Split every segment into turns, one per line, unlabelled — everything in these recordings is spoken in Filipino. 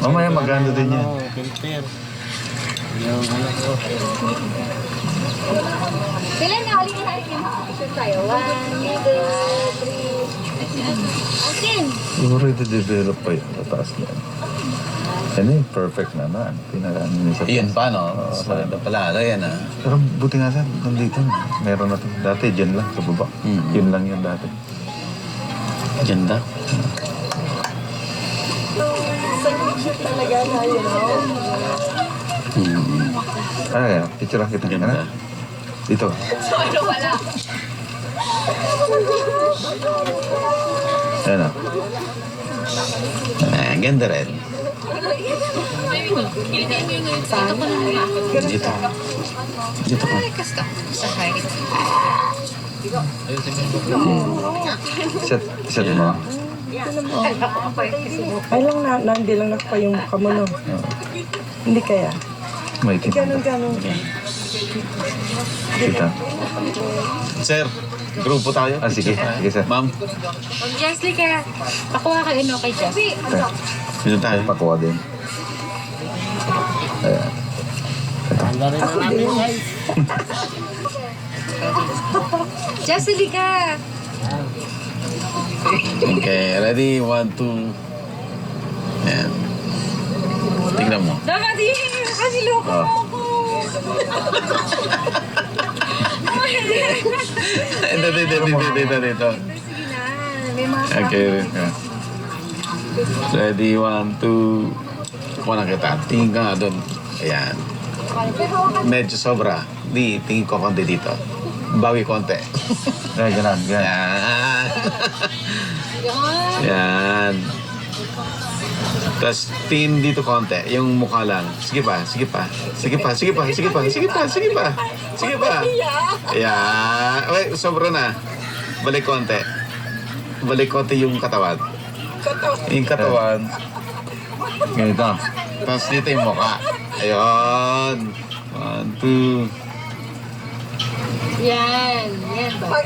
Mamaya maganda din yan.
Filter. Yung ano ko.
Kailan na ulit na picture tayo? 1, 2, 3. Akin!
Siguro ito-develop pa yun. Tataas na yan. Yan eh, perfect naman. Pinagaano niya sa
Iyan pa, no?
Oo,
Maganda pala. Ayan, ah.
Pero buti nga sir, nandito. Meron na ito. Dati, dyan lang sa baba. Yun lang yun dati.
Ganda.
Talaga na yun,
Ay, picture lang kita.
Ganda.
Ano? Dito.
Ano wala?
Ayan o.
Ah, ganda rin. Dito. Dito ka.
Sa height.
Set mo.
Ay lang na hindi lang nakapa yung mukha mo, no? Hindi kaya.
May kita.
Ganun.
Kita.
Sir, grupo tayo.
Ah, sige. Sige sir.
Ma'am,
Jesly, kaya pakuha ka kay Jesly.
dito tayo.
Pakuha din. Ayan.
Handa rin na namin guys.
Jesly ka!
Okay, ready? 1, 2. Ayan. Tingnan mo.
Dapat yun! Kasi loko mo ako!
Dito.
Sige na, may mga
Okay. Ready? 1, 2. Kuha na kita. Tingin ka nga doon. Ayan. Medyo sobra. Di, tingin ko konti dito. Bawi konti.
Ayan, ganun. Ganun.
Yan. Yan. Tapos tingin dito konti, yung mukha lang. Sige pa. Yan. Wait, sobra na. Balik konti yung katawan. Yung katawan.
Ganito.
Tapos dito yung mukha. Ayun. 1, 2.
Yan ba?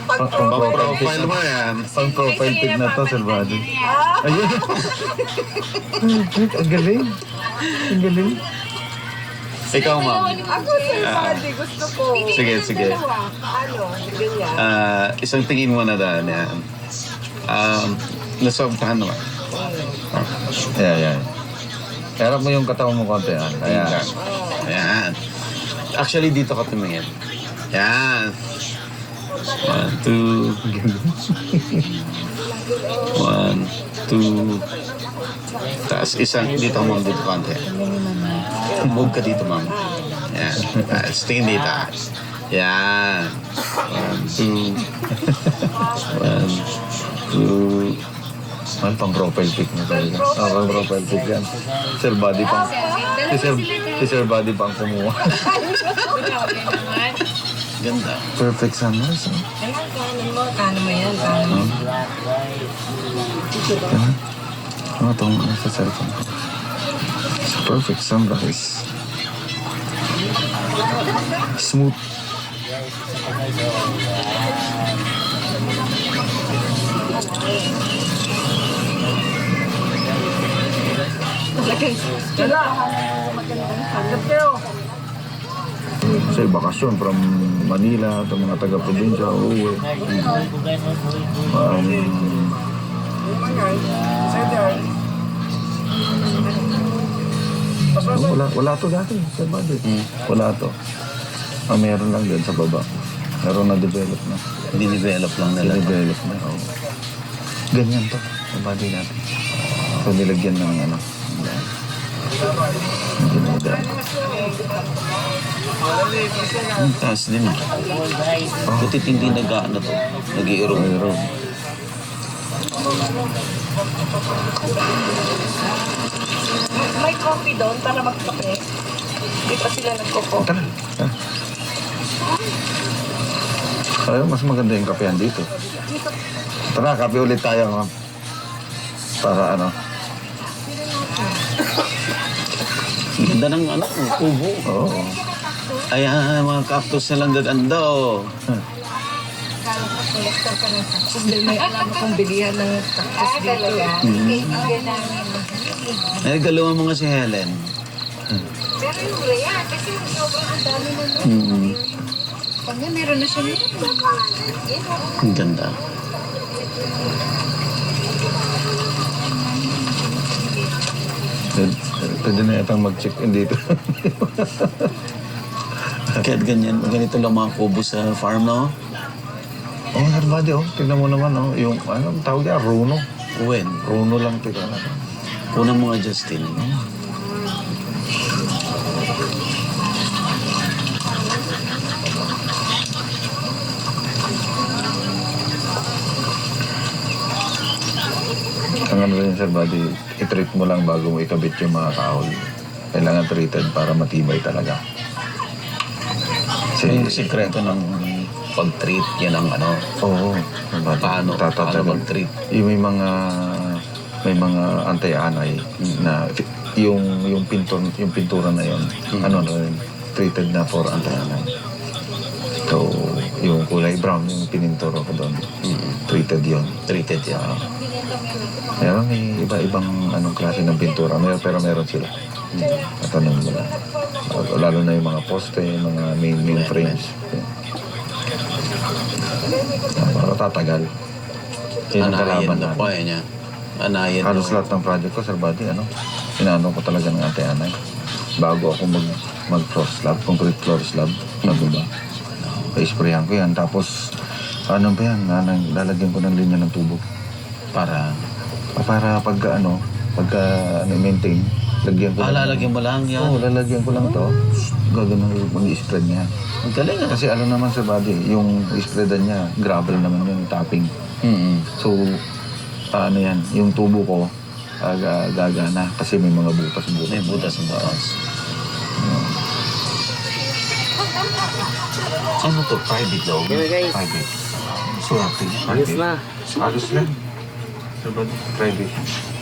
Pag-profile mo yan.
Pang profile pic na to, Sir Buddy. Ayun. Ang galing. Ang galing.
Ikaw, ma'am.
Ako sa gusto ko.
Sige.
Ganyan.
Isang tingin mo na daan yan. Nasobtahan naman.
Ayan. Harap mo yung katawan mo konti. Ayan.
Ayan. Actually, dito ka tumingin. Ayan. 1, 2. 1, 2. Tapos isang, dito ma'am, dito konti. Move ka dito, ma'am. Ayan. Tapos tingin dito. Ayan. 1, 2. 1, 2.
Ay, pang profile pic na talaga. Pang profile pic yan. Sir Buddy pang... Si Sir Buddy pang kumuha.
Ganda.
Perfect sunrise.
Ayan, kanan mo yan.
Ano itong sa cellphone ko? It's perfect sunrise. Smooth. Kasi bakasyon from Manila, ito mga taga-probinsya, uuwi. Wala to dati, Sir Buddy. Wala to. Meron lang din sa baba. Meron na develop na.
Dinevelop lang nila.
Develop na, oo. Ganyan to, sa body natin. So nilagyan ng ano. Ginagyan.
Ang taas din. Butit hindi nag-ano to. Nag-i-erode.
Mayroon.
May coffee doon para magkape. Hindi pa sila nagko-coffee.
Tara. Ay, mas maganda yung kapehan dito. Tara, kape ulit tayo. Ma'am. Para ano.
Ganda ng ano, kubo.
Oo.
Ayan, mga cactus na lang dadaan daw.
Hindi may alam akong bilihan ng cactus dito.
Kaibigan namin.
Ay, galawang mga si Helen.
Pero yung Rhea, kasi sobrang dami na nun.
Mm.
Pag nga meron na siya nito.
Ang ganda.
Pwede na yatang mag-check-in dito.
Kahit ganyan, ganito lang mga kubo sa farm, no?
Oh, Sir Buddy, oh. Tignan mo naman, oh. Yung, ano, ang tawag niya, Runo.
When?
Runo lang, tignan natin.
Unang mga Justin.
Ang ano rin, Sir Buddy, i-treat mo lang bago mo ikabit yung mga kahoy. Kailangan treated para matibay talaga.
Yung sikreto ng pag-treat, yan ang ano.
Oo.
Paano
Tatatagal.
mag-treat?
Yung may mga anti-anay na yung pintura na yun, ano na rin, treated na for anti-anay. So, yung kulay brown, yung pininturo ko doon, treated yun.
Treated yan.
Meron may iba-ibang anong klase ng pintura, pero meron sila. Tatanong mo lang. Lalo na yung mga poste, yung mga main frames. Para tatagal. Yun ang
Anayin
kalaban
na
namin.
po niya. Anayin
Halos
mo.
lahat ng project ko, Sir Buddy, inaano ko talaga ng anti-anay. Bago ako mag-floor slab, concrete floor slab, naguba. I-sprayan ko yan. Tapos, ano ba yan? Lalagyan ko ng linya ng tubo.
Para
Pagka maintain, lagyan ko
lalagyan mo lang yan.
Oo, lalagyan ko lang to. Gagawin mag-spread niya.
Ang galing ah.
Kasi alam naman, Sir Buddy, yung spreadan niya, gravel naman yung topping. So, ano yan, yung tubo ko, gagana kasi may mga butas-butas.
May butas ng bawas. Ano to? Private daw?
Private. Swerte. Private.
Ayos na.
Halos lang. Sir Buddy, private.